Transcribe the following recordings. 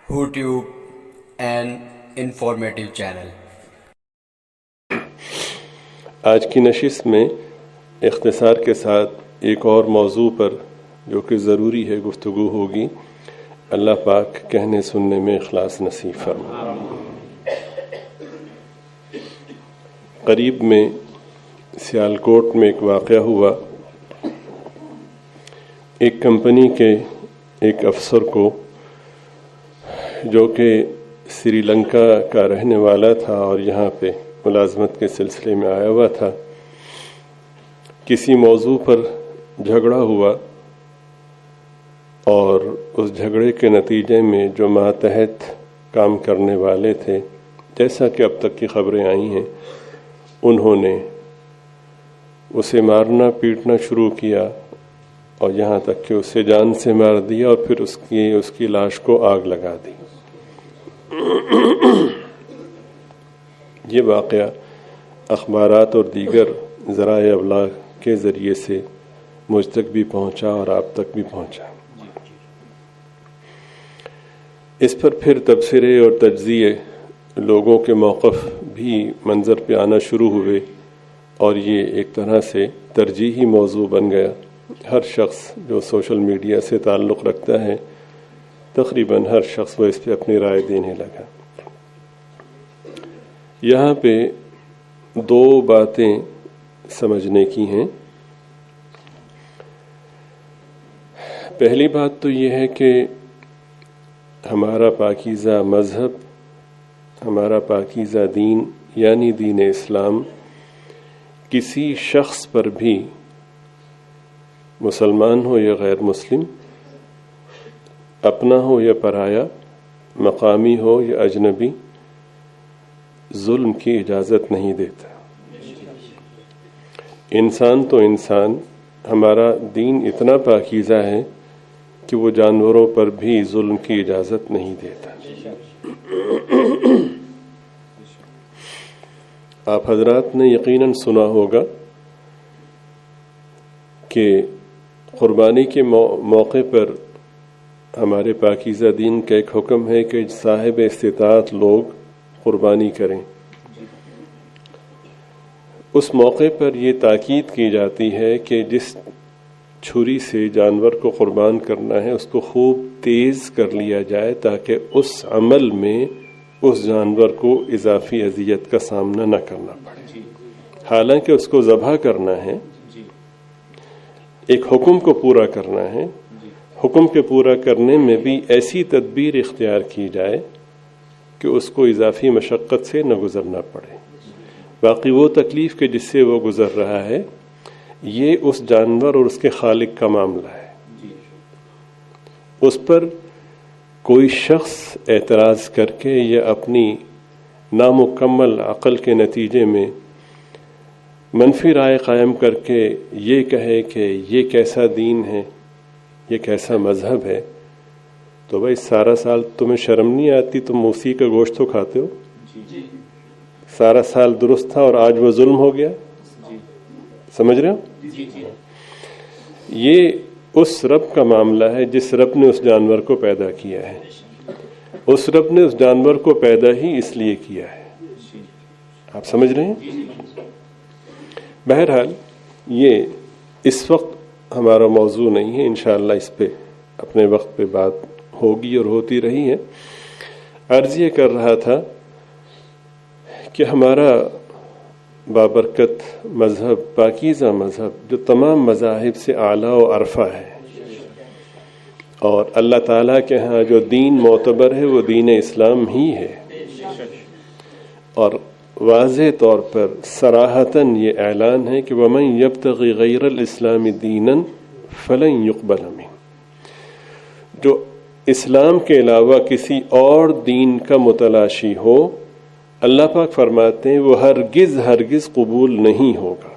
YouTube and informative channel. آج کی نشست میں اختصار کے ساتھ ایک اور موضوع پر جو کہ ضروری ہے گفتگو ہوگی. اللہ پاک کہنے سننے میں اخلاص نصیب فرمائے. قریب میں سیالکوٹ میں ایک واقعہ ہوا. ایک کمپنی کے ایک افسر کو جو کہ سری لنکا کا رہنے والا تھا اور یہاں پہ ملازمت کے سلسلے میں آیا ہوا تھا، کسی موضوع پر جھگڑا ہوا اور اس جھگڑے کے نتیجے میں جو ماتحت کام کرنے والے تھے، جیسا کہ اب تک کی خبریں آئی ہیں، انہوں نے اسے مارنا پیٹنا شروع کیا اور یہاں تک کہ اسے جان سے مار دیا اور پھر اس کی لاش کو آگ لگا دی. یہ واقعہ اخبارات اور دیگر ذرائع ابلاغ کے ذریعے سے مجھ تک بھی پہنچا اور آپ تک بھی پہنچا. اس پر پھر تبصرے اور تجزیے، لوگوں کے موقف بھی منظر پہ آنا شروع ہوئے اور یہ ایک طرح سے ترجیحی موضوع بن گیا. ہر شخص جو سوشل میڈیا سے تعلق رکھتا ہے، تقریباً ہر شخص وہ اس پہ اپنی رائے دینے لگا. یہاں پہ دو باتیں سمجھنے کی ہیں. پہلی بات تو یہ ہے کہ ہمارا پاکیزہ مذہب، ہمارا پاکیزہ دین یعنی دین اسلام کسی شخص پر بھی، مسلمان ہو یا غیر مسلم، اپنا ہو یا پرایا، مقامی ہو یا اجنبی، ظلم کی اجازت نہیں دیتا. انسان تو انسان، ہمارا دین اتنا پاکیزہ ہے کہ وہ جانوروں پر بھی ظلم کی اجازت نہیں دیتا. آپ حضرات نے یقیناً سنا ہوگا کہ قربانی کے موقع پر ہمارے پاکیزہ دین کا ایک حکم ہے کہ صاحب استطاعت لوگ قربانی کریں. اس موقع پر یہ تاکید کی جاتی ہے کہ جس چھری سے جانور کو قربان کرنا ہے اس کو خوب تیز کر لیا جائے تاکہ اس عمل میں اس جانور کو اضافی اذیت کا سامنا نہ کرنا پڑے. حالانکہ اس کو ذبح کرنا ہے، ایک حکم کو پورا کرنا ہے، حکم کے پورا کرنے میں بھی ایسی تدبیر اختیار کی جائے کہ اس کو اضافی مشقت سے نہ گزرنا پڑے. باقی وہ تکلیف کے جس سے وہ گزر رہا ہے، یہ اس جانور اور اس کے خالق کا معاملہ ہے. اس پر کوئی شخص اعتراض کر کے یا اپنی نامکمل عقل کے نتیجے میں منفی رائے قائم کر کے یہ کہے کہ یہ کیسا دین ہے، یہ کیسا مذہب ہے، تو بھائی سارا سال تمہیں شرم نہیں آتی؟ تم موسی کا گوشت تو کھاتے ہو. سارا سال درست تھا اور آج وہ ظلم ہو گیا. سمجھ رہے ہو؟ یہ اس رب کا معاملہ ہے جس رب نے اس جانور کو پیدا کیا ہے. اس رب نے اس جانور کو پیدا ہی اس لیے کیا ہے. آپ سمجھ رہے ہیں؟ بہرحال یہ اس وقت ہمارا موضوع نہیں ہے، انشاءاللہ اس پہ اپنے وقت پہ بات ہوگی اور ہوتی رہی ہے. عرض یہ کر رہا تھا کہ ہمارا بابرکت مذہب، پاکیزہ مذہب جو تمام مذاہب سے اعلیٰ و ارفع ہے، اور اللہ تعالیٰ کے ہاں جو دین معتبر ہے وہ دین اسلام ہی ہے. اور واضح طور پر صراحتاً یہ اعلان ہے کہ وَمَن يَبْتَغِ غَيْرَ الْإِسْلَامِ دِينًا فَلَن يُقْبَلَ مِنْهُ، جو اسلام کے علاوہ کسی اور دین کا متلاشی ہو، اللہ پاک فرماتے ہیں وہ ہرگز قبول نہیں ہوگا.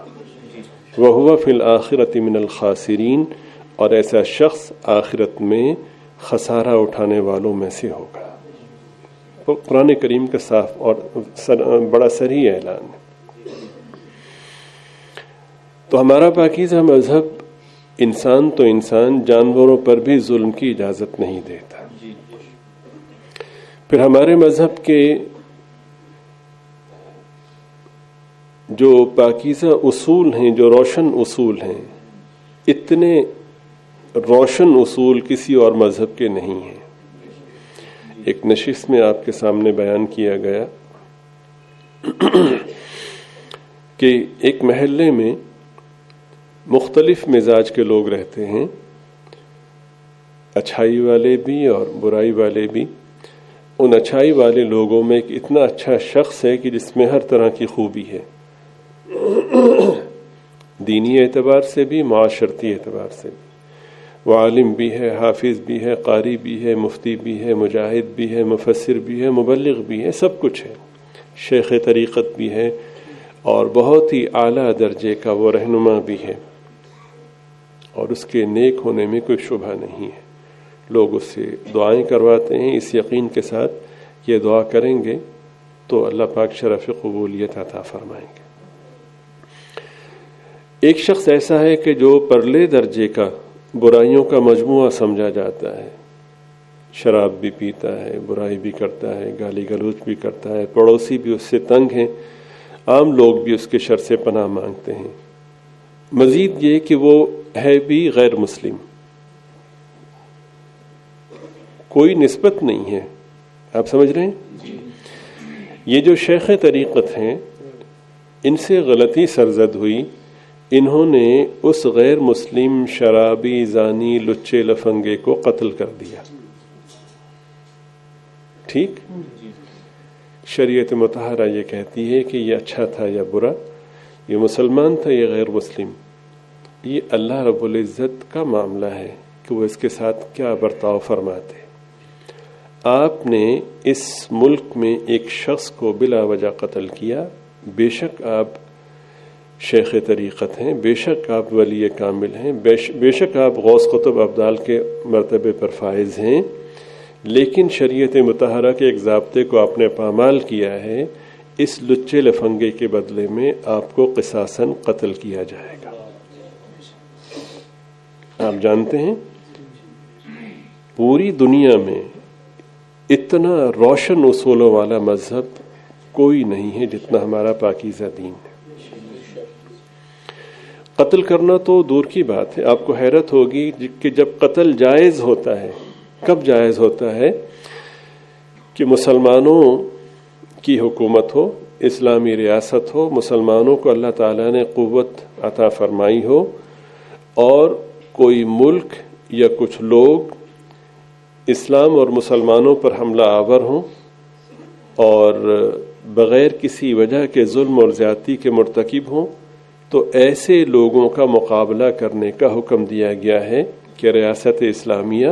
وَهُوَ فِي الْآخِرَةِ مِنَ الْخَاسِرِينَ، اور ایسا شخص آخرت میں خسارہ اٹھانے والوں میں سے ہوگا. قرآن کریم کا صاف اور بڑا صریح اعلان ہے. تو ہمارا پاکیزہ مذہب انسان تو انسان، جانوروں پر بھی ظلم کی اجازت نہیں دیتا. پھر ہمارے مذہب کے جو پاکیزہ اصول ہیں، جو روشن اصول ہیں، اتنے روشن اصول کسی اور مذہب کے نہیں ہیں۔ ایک نشست میں آپ کے سامنے بیان کیا گیا کہ ایک محلے میں مختلف مزاج کے لوگ رہتے ہیں، اچھائی والے بھی اور برائی والے بھی۔ ان اچھائی والے لوگوں میں ایک اتنا اچھا شخص ہے کہ جس میں ہر طرح کی خوبی ہے، دینی اعتبار سے بھی، معاشرتی اعتبار سے بھی۔ وہ عالم بھی ہے، حافظ بھی ہے، قاری بھی ہے، مفتی بھی ہے، مجاہد بھی ہے، مفسر بھی ہے، مبلغ بھی ہے، سب کچھ ہے، شیخ طریقت بھی ہے، اور بہت ہی اعلیٰ درجے کا وہ رہنما بھی ہے، اور اس کے نیک ہونے میں کوئی شبہ نہیں ہے۔ لوگ اس سے دعائیں کرواتے ہیں اس یقین کے ساتھ کہ یہ دعا کریں گے تو اللہ پاک شرف قبولیت عطا فرمائیں گے۔ ایک شخص ایسا ہے کہ جو پرلے درجے کا برائیوں کا مجموعہ سمجھا جاتا ہے، شراب بھی پیتا ہے، برائی بھی کرتا ہے، گالی گلوچ بھی کرتا ہے، پڑوسی بھی اس سے تنگ ہیں، عام لوگ بھی اس کے شر سے پناہ مانگتے ہیں۔ مزید یہ کہ وہ ہے بھی غیر مسلم، کوئی نسبت نہیں ہے۔ آپ سمجھ رہے ہیں؟ یہ جو شیخ طریقت ہیں، ان سے غلطی سرزد ہوئی، انہوں نے اس غیر مسلم شرابی زانی لچے لفنگے کو قتل کر دیا۔ ٹھیک؟ شریعت مطہرہ یہ کہتی ہے کہ یہ اچھا تھا یا برا، یہ مسلمان تھا یا غیر مسلم، یہ اللہ رب العزت کا معاملہ ہے کہ وہ اس کے ساتھ کیا برتاؤ فرماتے۔ آپ نے اس ملک میں ایک شخص کو بلا وجہ قتل کیا، بے شک آپ شیخ طریقت ہیں، بے شک آپ ولی کامل ہیں، بے شک آپ غوث قطب ابدال کے مرتبے پر فائز ہیں، لیکن شریعت مطہرہ کے ایک ضابطے کو آپ نے پامال کیا ہے، اس لچے لفنگے کے بدلے میں آپ کو قصاصاً قتل کیا جائے گا۔ آپ جانتے ہیں پوری دنیا میں اتنا روشن اصولوں والا مذہب کوئی نہیں ہے جتنا ہمارا پاکیزہ دین ہے۔ قتل کرنا تو دور کی بات ہے، آپ کو حیرت ہوگی کہ جب قتل جائز ہوتا ہے، کب جائز ہوتا ہے؟ کہ مسلمانوں کی حکومت ہو، اسلامی ریاست ہو، مسلمانوں کو اللہ تعالیٰ نے قوت عطا فرمائی ہو، اور کوئی ملک یا کچھ لوگ اسلام اور مسلمانوں پر حملہ آور ہوں اور بغیر کسی وجہ کے ظلم اور زیادتی کے مرتکب ہوں، تو ایسے لوگوں کا مقابلہ کرنے کا حکم دیا گیا ہے کہ ریاست اسلامیہ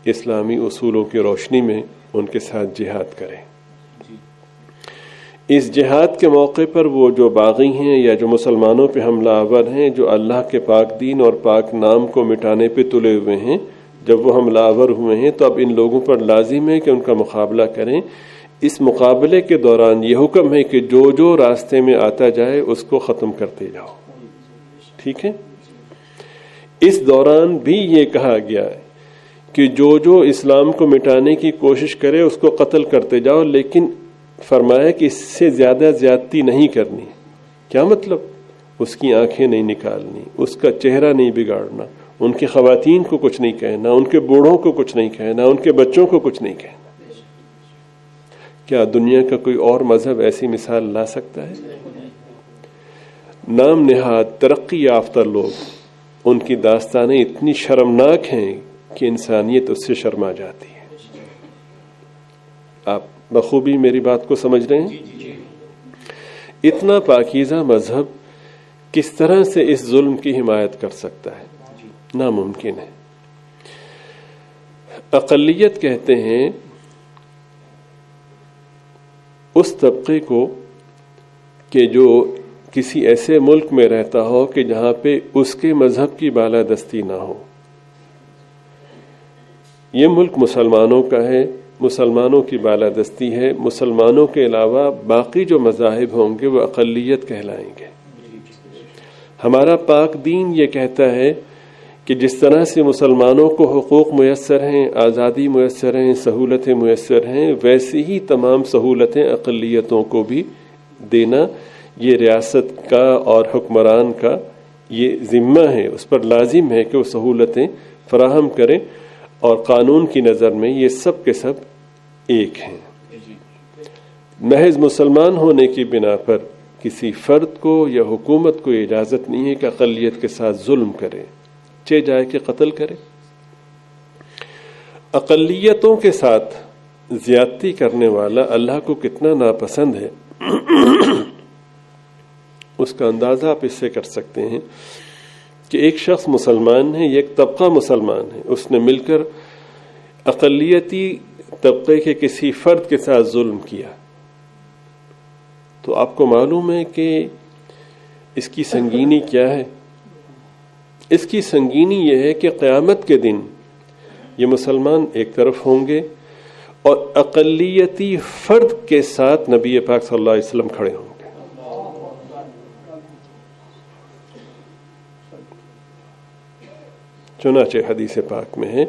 اسلامی اصولوں کی روشنی میں ان کے ساتھ جہاد کریں۔ اس جہاد کے موقع پر وہ جو باغی ہیں یا جو مسلمانوں پہ حملہ آور ہیں، جو اللہ کے پاک دین اور پاک نام کو مٹانے پہ تلے ہوئے ہیں، جب وہ حملہ آور ہوئے ہیں تو اب ان لوگوں پر لازم ہے کہ ان کا مقابلہ کریں۔ اس مقابلے کے دوران یہ حکم ہے کہ جو جو راستے میں آتا جائے اس کو ختم کرتے جاؤ۔ ٹھیک ہے؟ اس دوران بھی یہ کہا گیا ہے کہ جو جو اسلام کو مٹانے کی کوشش کرے اس کو قتل کرتے جاؤ، لیکن فرمایا کہ اس سے زیادہ زیادتی نہیں کرنی۔ کیا مطلب؟ اس کی آنکھیں نہیں نکالنی، اس کا چہرہ نہیں بگاڑنا، ان کی خواتین کو کچھ نہیں کہنا، ان کے بوڑھوں کو کچھ نہیں کہنا، ان کے بچوں کو کچھ نہیں کہنا۔ کیا دنیا کا کوئی اور مذہب ایسی مثال لا سکتا ہے؟ نام نہاد ترقی یافتہ لوگ، ان کی داستانیں اتنی شرمناک ہیں کہ انسانیت اس سے شرما جاتی ہے۔ آپ بخوبی میری بات کو سمجھ رہے ہیں؟ اتنا پاکیزہ مذہب کس طرح سے اس ظلم کی حمایت کر سکتا ہے؟ ناممکن ہے۔ اقلیت کہتے ہیں اس طبقے کو کہ جو کسی ایسے ملک میں رہتا ہو کہ جہاں پہ اس کے مذہب کی بالادستی نہ ہو۔ یہ ملک مسلمانوں کا ہے، مسلمانوں کی بالادستی ہے، مسلمانوں کے علاوہ باقی جو مذاہب ہوں گے وہ اقلیت کہلائیں گے۔ ہمارا پاک دین یہ کہتا ہے کہ جس طرح سے مسلمانوں کو حقوق میسر ہیں، آزادی میسر ہیں، سہولتیں میسر ہیں، ویسی ہی تمام سہولتیں اقلیتوں کو بھی دینا یہ ریاست کا اور حکمران کا یہ ذمہ ہے، اس پر لازم ہے کہ وہ سہولتیں فراہم کریں، اور قانون کی نظر میں یہ سب کے سب ایک ہیں۔ محض مسلمان ہونے کی بنا پر کسی فرد کو یا حکومت کو اجازت نہیں ہے کہ اقلیت کے ساتھ ظلم کرے، چاہے جائے کہ قتل کرے۔ اقلیتوں کے ساتھ زیادتی کرنے والا اللہ کو کتنا ناپسند ہے اس کا اندازہ آپ اس سے کر سکتے ہیں کہ ایک شخص مسلمان ہے، ایک طبقہ مسلمان ہے، اس نے مل کر اقلیتی طبقے کے کسی فرد کے ساتھ ظلم کیا، تو آپ کو معلوم ہے کہ اس کی سنگینی کیا ہے؟ اس کی سنگینی یہ ہے کہ قیامت کے دن یہ مسلمان ایک طرف ہوں گے اور اقلیتی فرد کے ساتھ نبی پاک صلی اللہ علیہ وسلم کھڑے ہوں گے۔ چنانچہ حدیث پاک میں ہے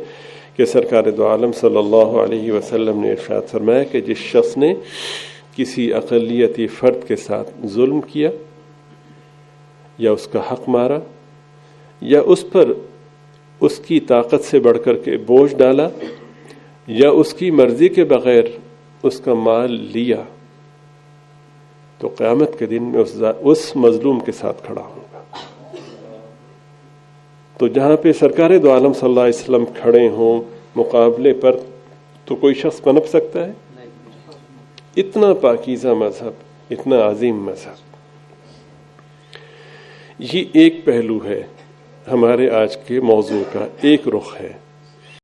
کہ سرکار دو عالم صلی اللہ علیہ وسلم نے ارشاد فرمایا کہ جس شخص نے کسی اقلیتی فرد کے ساتھ ظلم کیا یا اس کا حق مارا یا اس پر اس کی طاقت سے بڑھ کر کے بوجھ ڈالا یا اس کی مرضی کے بغیر اس کا مال لیا، تو قیامت کے دن میں اس مظلوم کے ساتھ کھڑا ہوں گا۔ تو جہاں پہ سرکار دو عالم صلی اللہ علیہ وسلم کھڑے ہوں مقابلے پر، تو کوئی شخص پنپ سکتا ہے؟ اتنا پاکیزہ مذہب، اتنا عظیم مذہب۔ یہ ایک پہلو ہے ہمارے آج کے موضوع کا، ایک رخ ہے۔